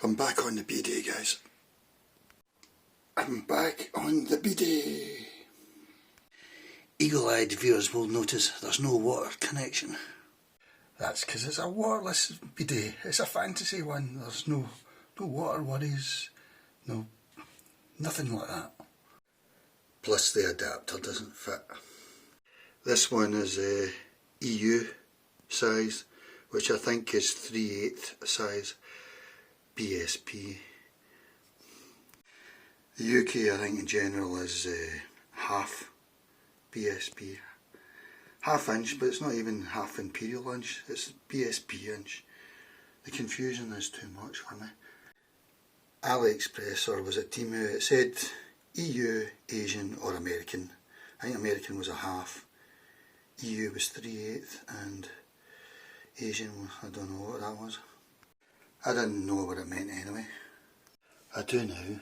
I'm back on the bidet, guys. I'm back on the bidet. Eagle-eyed viewers will notice there's no water connection. That's because it's a waterless bidet. It's a fantasy one. There's no water worries, nothing like that. Plus the adapter doesn't fit. This one is EU size, which I think is 3/8 size BSP. The UK, I think in general, is half BSP. Half inch, but it's not even half Imperial inch, it's BSP inch. The confusion is too much for me. AliExpress, or was it TEMU, it said EU, Asian or American. I think American was a half, EU was 3/8 and Asian, I don't know what that was. I didn't know what it meant anyway. I do now.